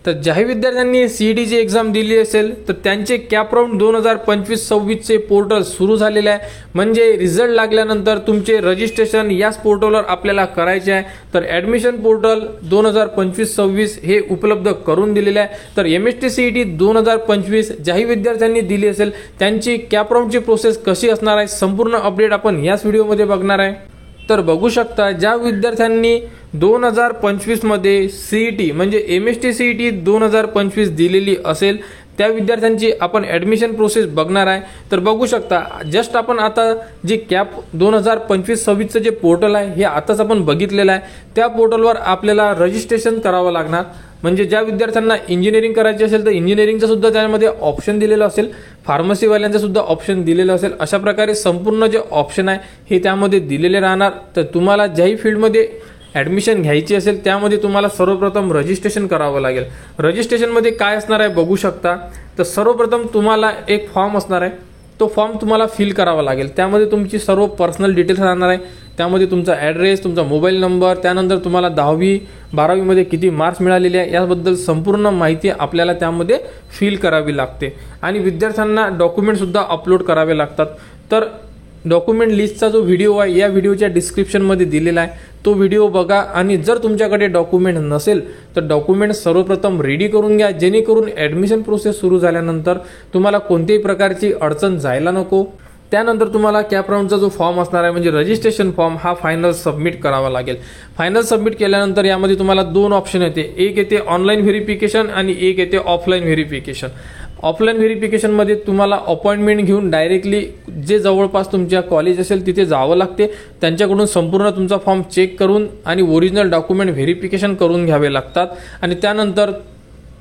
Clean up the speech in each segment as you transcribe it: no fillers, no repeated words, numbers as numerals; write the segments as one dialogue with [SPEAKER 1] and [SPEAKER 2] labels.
[SPEAKER 1] तर ज्याही विद्यार्थ्यांनी सीईटीची एक्झाम दिली असेल तर त्यांचे कॅप राऊंड 2025-26चे पोर्टल सुरू झालेले आहे। म्हणजे रिझल्ट लागल्यानंतर तुमचे रजिस्ट्रेशन याच पोर्टलवर आपल्याला करायचे आहे। तर ॲडमिशन पोर्टल 2025-26 हे उपलब्ध करून दिलेले आहे। तर एमएसटी सीईटी 2025 ज्याही विद्यार्थ्यांनी दिली असेल त्यांची कॅप राऊंडची प्रोसेस कशी असणार आहे संपूर्ण अपडेट आपण याच व्हिडिओमध्ये बघणार आहे। तर बघू शकता ज्या विद्यार्थ्यांनी 2025 मध्ये सीईटी म्हणजे एमएसटी सीईटी 2025 दिलेली असेल त्या विद्यार्थ्यांची आपण ॲडमिशन प्रोसेस बघणार आहे। तर बघू शकता जस्ट आपण आता जे कॅप 2025-26चं जे पोर्टल आहे हे आताच आपण बघितलेलं आहे। त्या पोर्टलवर आपल्याला रजिस्ट्रेशन करावं लागणार। म्हणजे ज्या विद्यार्थ्यांना इंजिनिअरिंग करायची असेल तर इंजिनिअरिंगचं सुद्धा त्यामध्ये ऑप्शन दिलेलं असेल, फार्मसीवाल्यांचं सुद्धा ऑप्शन दिलेलं असेल। अशा प्रकारे संपूर्ण जे ऑप्शन आहे हे त्यामध्ये दिलेले राहणार। तर तुम्हाला ज्याही फील्डमध्ये ॲडमिशन घ्यायची असेल त्यामध्ये तुम्हाला सर्वप्रथम रजिस्ट्रेशन करावं लागेल। रजिस्ट्रेशनमध्ये काय असणार आहे बघू शकता। तर सर्वप्रथम तुम्हाला एक फॉर्म असणार आहे, तो फॉर्म तुम्हाला फिल करावा लागेल। त्यामध्ये तुमची सर्व पर्सनल डिटेल्स राहणार आहे। त्यामध्ये तुमचा ॲड्रेस, तुमचा मोबाईल नंबर, त्यानंतर तुम्हाला 10वी 12वी मध्ये किती मार्क्स मिळालेले आहे याबद्दल संपूर्ण माहिती आपल्याला त्यामध्ये फिल करावी लागते। आणि विद्यार्थ्यांना डॉक्युमेंटसुद्धा अपलोड करावे लागतात। तर डॉक्युमेंट लिस्टचा जो व्हिडिओ आहे या व्हिडिओच्या डिस्क्रिप्शनमध्ये दिलेला आहे, तो व्हिडिओ बघा। आणि जर तुमच्याकडे डॉक्युमेंट नसेल तर डॉक्युमेंट सर्वप्रथम रेडी करून घ्या, जेणेकरून ॲडमिशन प्रोसेस सुरू झाल्यानंतर तुम्हाला कोणत्याही प्रकारची अडचण जायला नको। त्यानंतर तुम्हाला कॅप राऊंडचा जो फॉर्म असणार आहे म्हणजे रजिस्ट्रेशन फॉर्म हा फायनल सबमिट करावा लागेल। फायनल सबमिट केल्यानंतर यामध्ये तुम्हाला दोन ऑप्शन येते, एक येते ऑनलाईन व्हेरिफिकेशन आणि एक येते ऑफलाईन व्हेरिफिकेशन। ऑफलाईन व्हेरिफिकेशनमध्ये तुम्हाला अपॉइंटमेंट घेऊन डायरेक्टली जे जवळपास तुमच्या कॉलेज असेल तिथे जावं लागते। त्यांच्याकडून संपूर्ण तुमचा फॉर्म चेक करून आणि ओरिजिनल डॉक्युमेंट व्हेरिफिकेशन करून घ्यावे लागतात। आणि त्यानंतर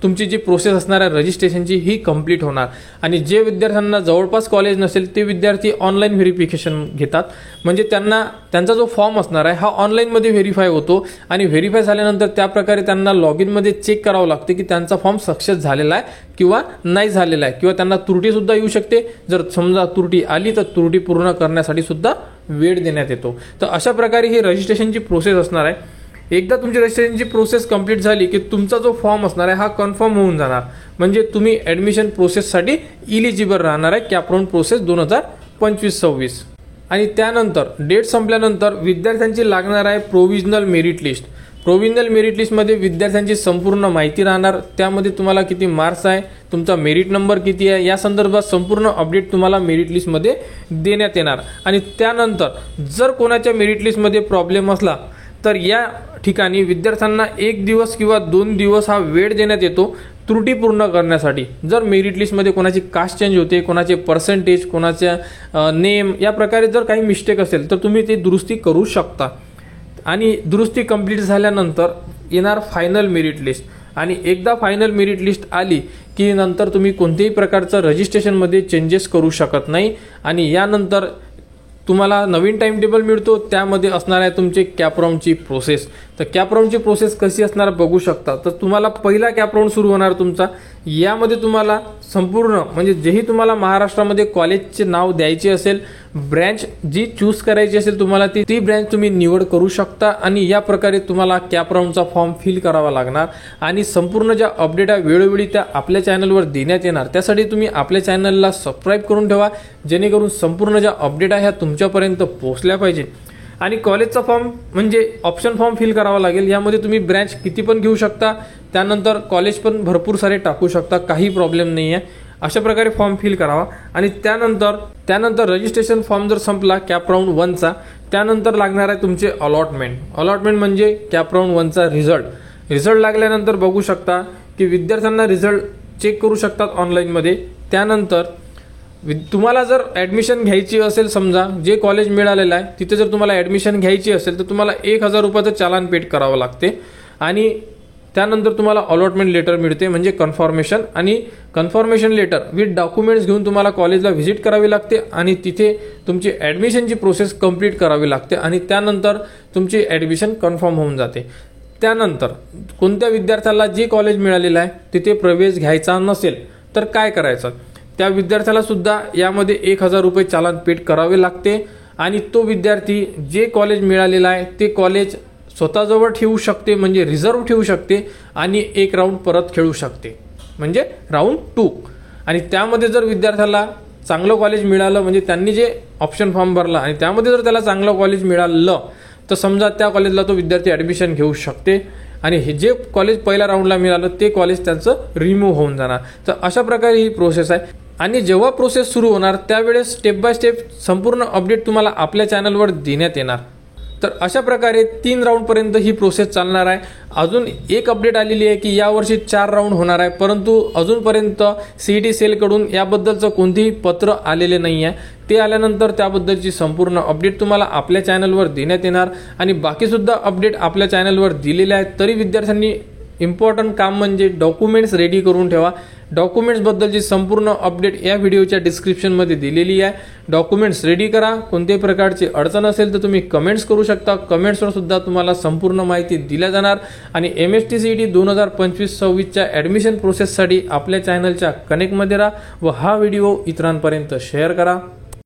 [SPEAKER 1] तुमची जी प्रोसेस असणार आहे रजिस्ट्रेशनची ही कंप्लीट होणार। आणि जे विद्यार्थ्यांना जवळपास कॉलेज नसेल ते विद्यार्थी ऑनलाईन व्हेरिफिकेशन घेतात। म्हणजे त्यांचा जो फॉर्म असणार आहे हा ऑनलाईनमध्ये व्हेरीफाय होतो आणि व्हेरीफाय झाल्यानंतर त्या प्रकारे त्यांना लॉग इनमध्ये चेक करावं लागते की त्यांचा फॉर्म सक्सेस झालेला आहे किंवा नाही झालेला आहे, किंवा त्यांना त्रुटीसुद्धा येऊ शकते। जर समजा त्रुटी आली तर त्रुटी पूर्ण करण्यासाठी सुद्धा वेळ देण्यात येतो। तर अशा प्रकारे ही रजिस्ट्रेशनची प्रोसेस असणार आहे। एकदा तुमची रजिस्ट्रेशनची प्रोसेस कंप्लीट झाली की तुमचा जो फॉर्म असणार आहे हा कन्फर्म होऊन जाणार। म्हणजे तुम्ही ॲडमिशन प्रोसेससाठी इलिजिबल राहणार आहे कॅप राऊंड प्रोसेस 2025-26। आणि त्यानंतर डेट संपल्यानंतर विद्यार्थ्यांची लागणार आहे provisional merit list. Provisional merit लिस्टमध्ये विद्यार्थ्यांची संपूर्ण माहिती राहणार। त्यामध्ये तुम्हाला किती मार्क्स आहे, तुमचा मेरिट नंबर किती आहे या संदर्भात संपूर्ण अपडेट तुम्हाला मेरिट लिस्टमध्ये देण्यात येणार। आणि त्यानंतर जर कोणाच्या मेरिट लिस्टमध्ये प्रॉब्लेम असला तर या ठिकाणी विद्यार्थ्यांना 1 दिवस किंवा 2 दिवस हा वेळ देण्यात येतो त्रुटी पूर्ण करण्यासाठी। जर मेरिट लिस्टमध्ये कोणाची कास्ट चेंज होते, कोणाचे पर्सेंटेज, कोणाच्या नेम या प्रकारे जर काही मिस्टेक असेल तर तुम्ही ती दुरुस्ती करू शकता। आणि दुरुस्ती कंप्लीट झाल्यानंतर येणार फायनल मेरिट लिस्ट। आणि एकदा फायनल मेरिट लिस्ट आली की नंतर तुम्ही कोणत्याही प्रकारचं रजिस्ट्रेशनमध्ये चेंजेस करू शकत नाही। आणि यानंतर तुम्हाला नवीन टाइम टेबल मिळतो, त्यामध्ये असणार आहे तुमचे कॅप राऊंडची प्रोसेस। तर कॅप राऊंडची प्रोसेस कशी असणार बघू शकता। तर तुम्हाला पहिला कॅप राऊंड सुरू होणार तुमचा। यामध्ये तुम्हाला संपूर्ण म्हणजे जेही तुम्हाला महाराष्ट्रामध्ये कॉलेजचे नाव द्यायचे असेल, ब्रँच जी चूज करायची असेल तुम्हाला ती ब्रँच तुम्ही निवड करू शकता। आणि या प्रकारे तुम्हाला कॅप राऊंडचा फॉर्म फिल करावा लागणार। आणि संपूर्ण ज्या अपडेट आहे वेळोवेळी त्या आपल्या चॅनलवर देण्यात येणार। त्यासाठी तुम्ही आपल्या चॅनलला सबस्क्राईब करून ठेवा, जेणेकरून संपूर्ण ज्या अपडेट आहे ह्या तुमच्यापर्यंत पोहोचल्या पाहिजे। आणि कॉलेजचा फॉर्म म्हणजे ऑप्शन फॉर्म फिल करावा लागेल। यामध्ये तुम्ही ब्रँच किती पण घेऊ शकता, त्यानंतर कॉलेज पण भरपूर सारे टाकू शकता, काही प्रॉब्लेम नाही आहे। अशा प्रकारे फॉर्म फिल करावा। आणि त्यानंतर रजिस्ट्रेशन फॉर्म जर संपला कॅप राऊंड 1चा त्यानंतर लागणार आहे तुमचे अलॉटमेंट। अलॉटमेंट म्हणजे कॅप राऊंड 1चा रिझल्ट लागल्यानंतर बघू शकता की विद्यार्थ्यांना रिझल्ट चेक करू शकतात ऑनलाईनमध्ये। त्यानंतर तुम्हाला जर ॲडमिशन घ्यायची असेल, समजा जे कॉलेज मिळालेलं आहे तिथे जर तुम्हाला ॲडमिशन घ्यायची असेल तर तुम्हाला 1000 रुपयाचं चालान पेड करावं लागते। आणि त्यानंतर तुम्हाला अलॉटमेंट लेटर मिळते म्हणजे कन्फर्मेशन। आणि कन्फर्मेशन लेटर विथ डॉक्युमेंट्स घेऊन तुम्हाला कॉलेजला व्हिजिट करावी लागते आणि तिथे तुमची ॲडमिशनची प्रोसेस कंप्लीट करावी लागते। आणि त्यानंतर तुमची ॲडमिशन कन्फर्म होऊन जाते। त्यानंतर कोणत्या विद्यार्थ्याला जे कॉलेज मिळालेलं आहे तिथे प्रवेश घ्यायचा नसेल तर काय करायचं, त्या विद्यार्थ्याला सुद्धा यामध्ये 1000 रुपये चालान पेड करावे लागते। आणि तो विद्यार्थी जे कॉलेज मिळालेला आहे ते कॉलेज स्वतःजवळ ठेवू शकते, म्हणजे रिझर्व्ह ठेवू शकते आणि एक राऊंड परत खेळू शकते, म्हणजे राऊंड 2. आणि त्यामध्ये जर विद्यार्थ्याला चांगलं कॉलेज मिळालं, म्हणजे त्यांनी जे ऑप्शन फॉर्म भरला आणि त्यामध्ये जर त्याला चांगलं कॉलेज मिळालं, तर समजा त्या कॉलेजला तो विद्यार्थी ॲडमिशन घेऊ शकते आणि हे जे कॉलेज पहिल्या राऊंडला मिळालं ते कॉलेज त्यांचं रिमूव्ह होऊन जाणार. तर अशा प्रकारे ही प्रोसेस आहे. आणि जेव्हा प्रोसेस सुरू होणार त्यावेळेस स्टेप बाय स्टेप संपूर्ण अपडेट तुम्हाला आपल्या चॅनलवर देण्यात येणार. तर अशा प्रकारे 3 राऊंडपर्यंत ही प्रोसेस चालणार आहे. अजून एक अपडेट आलेली आहे की यावर्षी 4 राऊंड होणार आहे, परंतु अजूनपर्यंत CET सेलकडून याबद्दलचं कोणतेही पत्र आलेले नाही आहे. ते आल्यानंतर त्याबद्दलची संपूर्ण अपडेट तुम्हाला आपल्या चॅनलवर देण्यात येणार. आणि बाकीसुद्धा अपडेट आपल्या चॅनलवर दिलेले आहेत. तरी विद्यार्थ्यांनी इम्पॉर्टंट काम म्हणजे डॉक्युमेंट्स रेडी करून ठेवा. डॉक्युमेंट्सबद्दलची संपूर्ण अपडेट या व्हिडिओच्या डिस्क्रिप्शनमध्ये दिलेली आहे. डॉक्युमेंट्स रेडी करा. कोणत्याही प्रकारची अडचण असेल तर तुम्ही कमेंट्स करू शकता. कमेंट्सवर सुद्धा तुम्हाला संपूर्ण माहिती दिल्या जाणार. आणि MST CET 2025-26च्या ॲडमिशन प्रोसेससाठी आपल्या चॅनलच्या कनेक्टमध्ये राहा व हा व्हिडिओ इतरांपर्यंत शेअर करा.